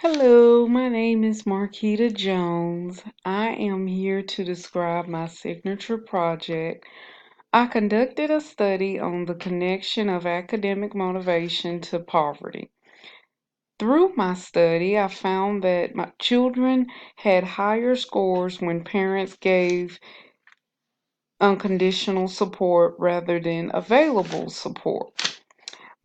Hello, my name is Marquita Jones. I am here to describe my signature project. I conducted a study on the connection of academic motivation to poverty. Through my study, I found that my children had higher scores when parents gave unconditional support rather than available support.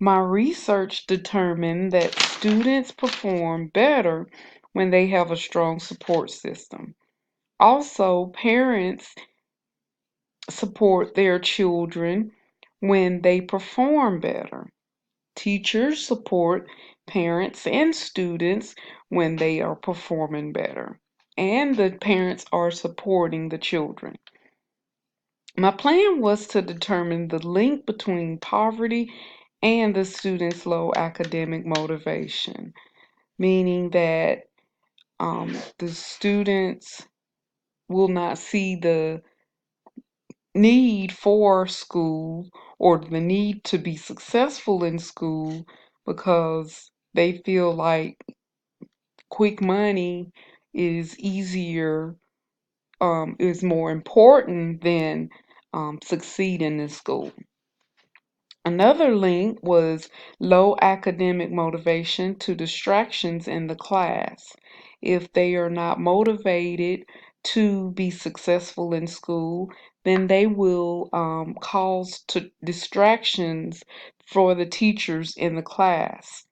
My research determined that students perform better when they have a strong support system. Also, parents support their children when they perform better. Teachers support parents and students when they are performing better. And the parents are supporting the children. My plan was to determine the link between poverty and the students' low academic motivation, meaning that the students will not see the need for school or the need to be successful in school because they feel like quick money is easier, is more important than succeeding in school. Another link was low academic motivation to distractions in the class. If they are not motivated to be successful in school, then they will cause distractions for the teachers in the class.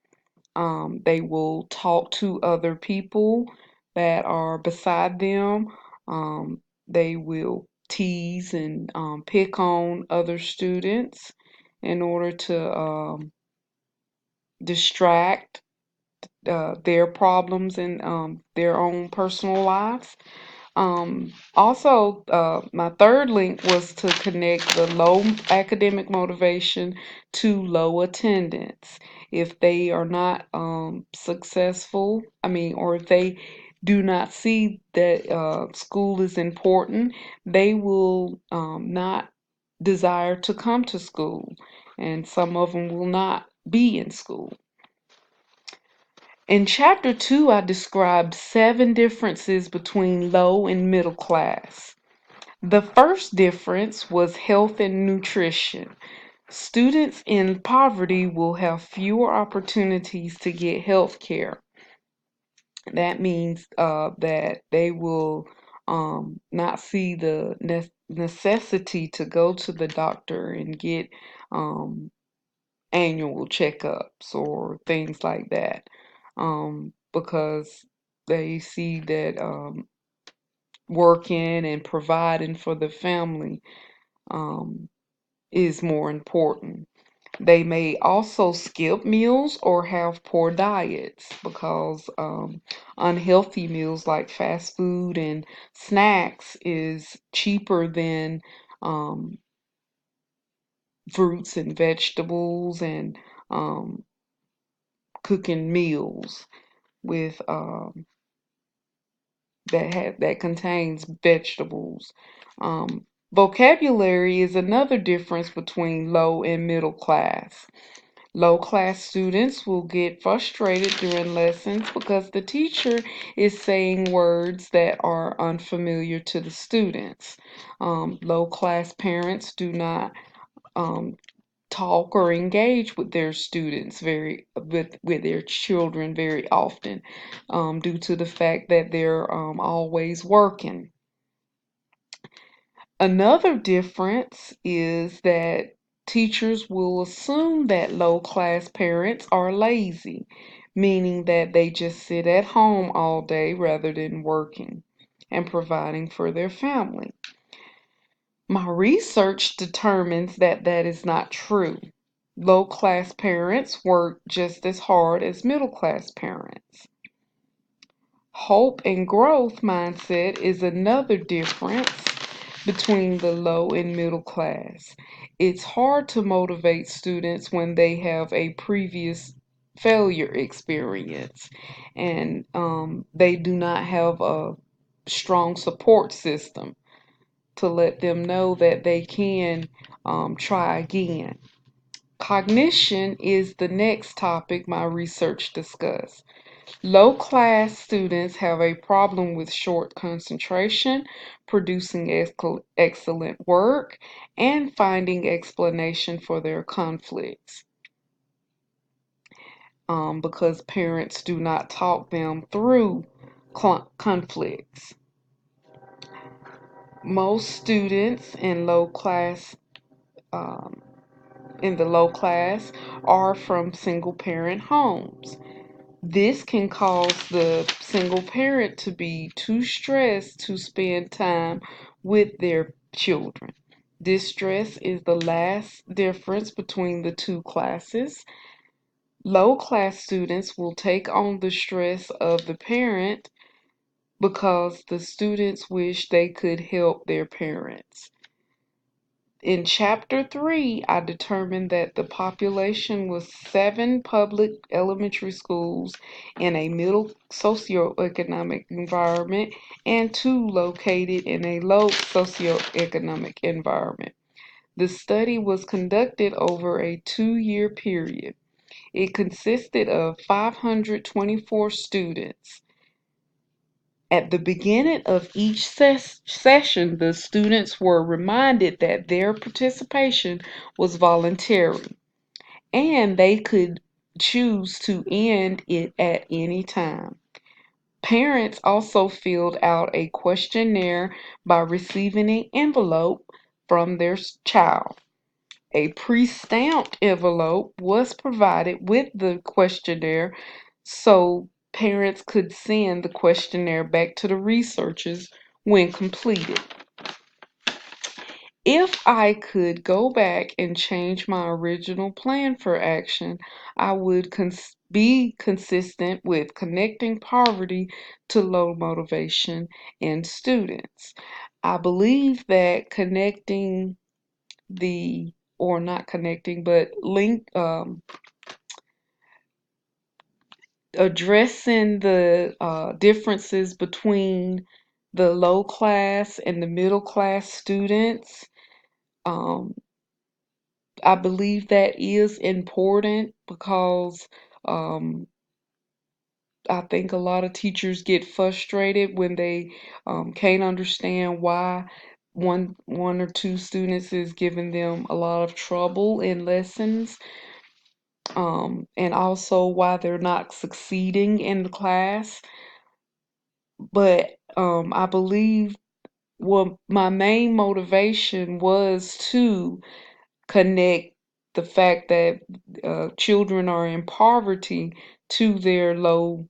They will talk to other people that are beside them. They will tease and pick on other students in order to distract their problems and their own personal lives. My third link was to connect the low academic motivation to low attendance. If they are not successful, or if they do not see that school is important, they will not desire to come to school, and some of them will not be in school. In chapter 2, I described 7 differences between low and middle class. The first difference was health and nutrition. Students in poverty will have fewer opportunities to get health care. That means that they will not see the necessity to go to the doctor and get um, annual checkups or things like that, because they see that working and providing for the family um, is more important. They may also skip meals or have poor diets because unhealthy meals like fast food and snacks is cheaper than um, fruits and vegetables and um, cooking meals with that contains vegetables. Vocabulary is another difference between low and middle class. Low class students will get frustrated during lessons because the teacher is saying words that are unfamiliar to the students. Low class parents do not um, talk or engage with their students with their children very often, due to the fact that they're always working. Another difference is that teachers will assume that low class parents are lazy, meaning that they just sit at home all day rather than working and providing for their family. My research determines that that is not true. Low class parents work just as hard as middle class parents. Hope and growth mindset is another difference between the low and middle class. It's hard to motivate students when they have a previous failure experience and they do not have a strong support system to let them know that they can try again. Cognition is the next topic my research discussed. Low class students have a problem with short concentration, producing excellent work, and finding explanation for their conflicts because parents do not talk them through conflicts. Most students um, in the low class are from single parent homes. This can cause the single parent to be too stressed to spend time with their children. This stress is the last difference between the two classes. Low class students will take on the stress of the parent because the students wish they could help their parents. In Chapter 3, I determined that the population was 7 public elementary schools in a middle socioeconomic environment and 2 located in a low socioeconomic environment. The study was conducted over a 2-year period. It consisted of 524 students. At the beginning of each session, the students were reminded that their participation was voluntary and they could choose to end it at any time. Parents also filled out a questionnaire by receiving an envelope from their child. A pre-stamped envelope was provided with the questionnaire so parents could send the questionnaire back to the researchers when completed. If I could go back and change my original plan for action, I would be consistent with connecting poverty to low motivation in students. I believe that connecting the or not connecting, but addressing the differences between the low class and the middle class students. Um, I believe that is important because um, I think a lot of teachers get frustrated when they can't understand why one or two students is giving them a lot of trouble in lessons, and also why they're not succeeding in the class. But I believe my main motivation was to connect the fact that children are in poverty to their low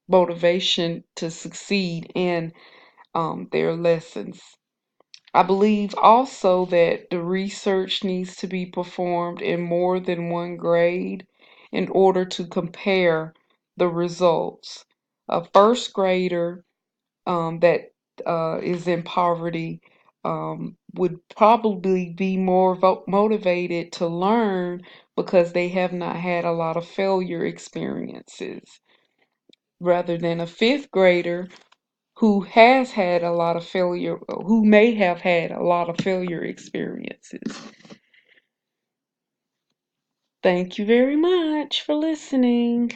motivation to succeed in their lessons. I believe also that the research needs to be performed in more than one grade in order to compare the results. A first grader that is in poverty would probably be more motivated to learn because they have not had a lot of failure experiences, rather than a fifth grader who has had a lot of failure, who may have had a lot of failure experiences. Thank you very much for listening.